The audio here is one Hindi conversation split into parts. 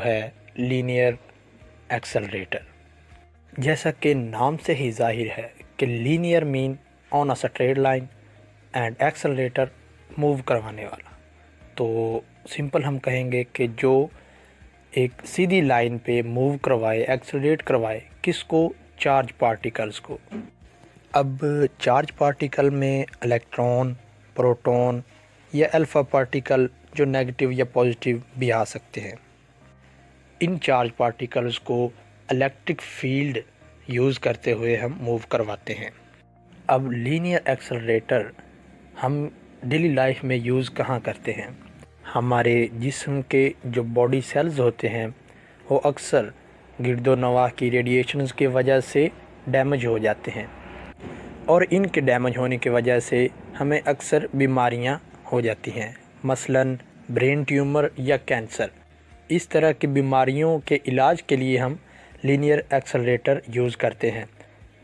है लीनियर एक्सेलरेटर। जैसा कि नाम से ही जाहिर है कि linear mean on a straight line and accelerator move करवाने वाला। तो सिंपल हम कहेंगे कि जो एक सीधी लाइन पे मूव करवाए, एक्सेलरेट करवाए, किसको? चार्ज पार्टिकल्स को। अब चार्ज पार्टिकल में इलेक्ट्रॉन, प्रोटॉन या अल्फ़ा पार्टिकल जो नेगेटिव या पॉजिटिव भी आ सकते हैं। इन चार्ज पार्टिकल्स को इलेक्ट्रिक फील्ड यूज़ करते हुए हम मूव करवाते हैं। अब लीनियर एक्सेलरेटर हम डेली लाइफ में यूज़ कहाँ करते हैं? हमारे जिस्म के जो बॉडी सेल्स होते हैं वो अक्सर गिरदोनवा की रेडिएशंस की वजह से डैमेज हो जाते हैं और इनके डैमेज होने की वजह से हमें अक्सर बीमारियां हो जाती हैं, मसलन ब्रेन ट्यूमर या कैंसर। इस तरह की बीमारियों के इलाज के लिए हम लीनियर एक्सेलरेटर यूज़ करते हैं।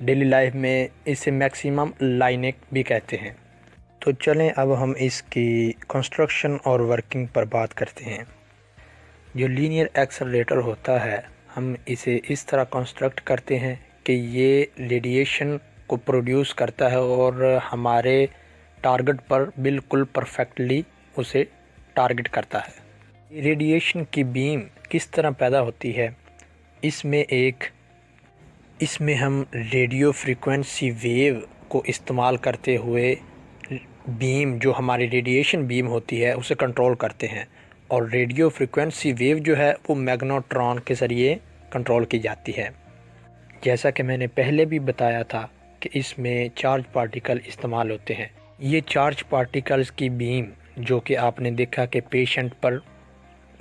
डेली लाइफ में इसे मैक्सिमम लाइनेक भी कहते हैं। तो चलें अब हम इसकी कंस्ट्रक्शन और वर्किंग पर बात करते हैं। जो लीनियर एक्सेलरेटर होता है, हम इसे इस तरह कंस्ट्रक्ट करते हैं कि ये रेडिएशन को प्रोड्यूस करता है और हमारे टारगेट पर बिल्कुल परफेक्टली उसे टारगेट करता है। रेडिएशन की बीम किस तरह पैदा होती है? इसमें हम रेडियो फ्रीक्वेंसी वेव को इस्तेमाल करते हुए बीम, जो हमारी रेडिएशन बीम होती है, उसे कंट्रोल करते हैं। और रेडियो फ्रीक्वेंसी वेव जो है वो मैग्नेट्रॉन के ज़रिए कंट्रोल की जाती है। जैसा कि मैंने पहले भी बताया था कि इसमें चार्ज पार्टिकल इस्तेमाल होते हैं। ये चार्ज पार्टिकल्स की बीम जो कि आपने देखा कि पेशेंट पर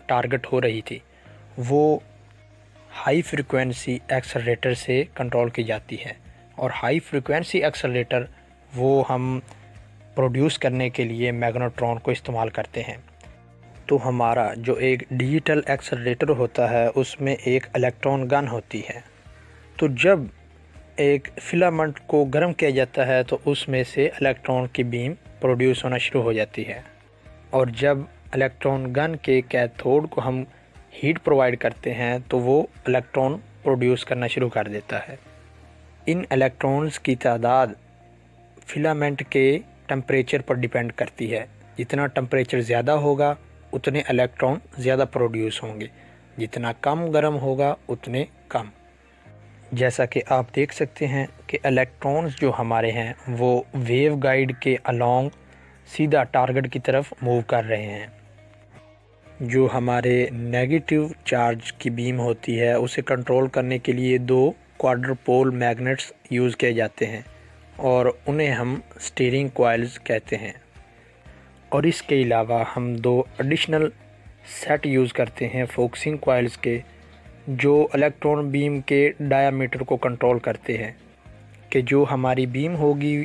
टारगेट हो रही थी, वो हाई फ्रीक्वेंसी एक्सेलरेटर से कंट्रोल की जाती है। और हाई फ्रीक्वेंसी एक्सेलरेटर वो हम प्रोड्यूस करने के लिए मैग्नेट्रॉन को इस्तेमाल करते हैं। तो हमारा जो एक डिजिटल एक्सेलरेटर होता है उसमें एक इलेक्ट्रॉन गन होती है। तो जब एक फिलामेंट को गर्म किया जाता है तो उसमें से इलेक्ट्रॉन की बीम प्रोड्यूस होना शुरू हो जाती है। और जब इलेक्ट्रॉन गन के कैथोड को हम हीट प्रोवाइड करते हैं तो वो इलेक्ट्रॉन प्रोड्यूस करना शुरू कर देता है। इन इलेक्ट्रॉन्स की तादाद फिलामेंट के टेम्परेचर पर डिपेंड करती है। जितना टेम्परेचर ज़्यादा होगा उतने इलेक्ट्रॉन ज़्यादा प्रोड्यूस होंगे, जितना कम गर्म होगा उतने कम। जैसा कि आप देख सकते हैं कि इलेक्ट्रॉन्स जो हमारे हैं वो वेव गाइड के अलोंग सीधा टारगेट की तरफ मूव कर रहे हैं। जो हमारे नेगेटिव चार्ज की बीम होती है उसे कंट्रोल करने के लिए 2 क्वाड्रपोल मैग्नेट्स यूज़ किए जाते हैं और उन्हें हम स्टीयरिंग कॉइल्स कहते हैं। और इसके अलावा हम 2 एडिशनल सेट यूज़ करते हैं फोकसिंग कॉइल्स के, जो इलेक्ट्रॉन बीम के डायामीटर को कंट्रोल करते हैं कि जो हमारी बीम होगी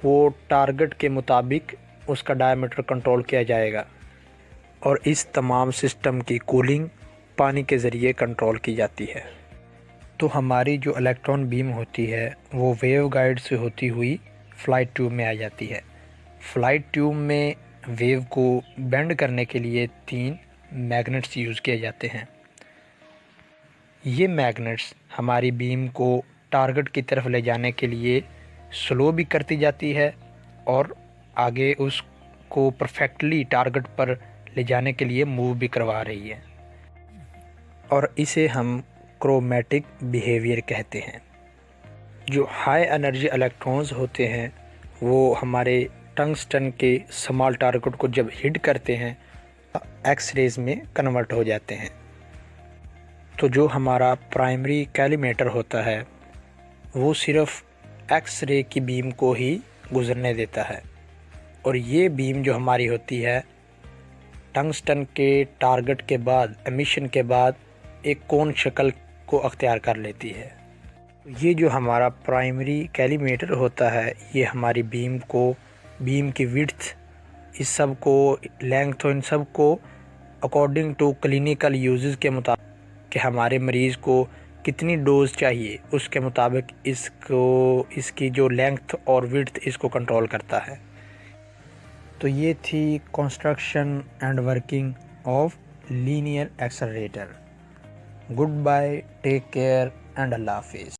वो टारगेट के मुताबिक उसका डायामीटर कंट्रोल किया जाएगा। और इस तमाम सिस्टम की कूलिंग पानी के ज़रिए कंट्रोल की जाती है। तो हमारी जो इलेक्ट्रॉन बीम होती है वो वेव गाइड से होती हुई फ्लाइट ट्यूब में आ जाती है। फ्लाइट ट्यूब में वेव को बेंड करने के लिए 3 मैग्नेट्स यूज़ किए जाते हैं। ये मैग्नेट्स हमारी बीम को टारगेट की तरफ ले जाने के लिए स्लो भी करती जाती है और आगे उसको परफेक्टली टारगेट पर ले जाने के लिए मूव भी करवा रही है। और इसे हम क्रोमैटिक बिहेवियर कहते हैं। जो हाई एनर्जी इलेक्ट्रॉन्स होते हैं वो हमारे टंगस्टन के स्मॉल टारगेट को जब हिट करते हैं एक्स रेज में कन्वर्ट हो जाते हैं। तो जो हमारा प्राइमरी कैलीमेटर होता है वो सिर्फ एक्स रे की बीम को ही गुजरने देता है। और ये बीम जो हमारी होती है टंगस्टन के टारगेट के बाद, एमिशन के बाद एक कोन शक्ल को अख्तियार कर लेती है। ये जो हमारा प्राइमरी कैलीमेटर होता है ये हमारी बीम को, बीम की विड्थ, इस सब को, लेंथ, इन सब को अकॉर्डिंग टू क्लिनिकल यूजेस के मुताबिक कि हमारे मरीज़ को कितनी डोज चाहिए उसके मुताबिक इसकी जो लेंथ और विड्थ इसको कंट्रोल करता है। तो ये थी construction and working of linear accelerator. Good bye, take care and अल्लाह हाफिज़।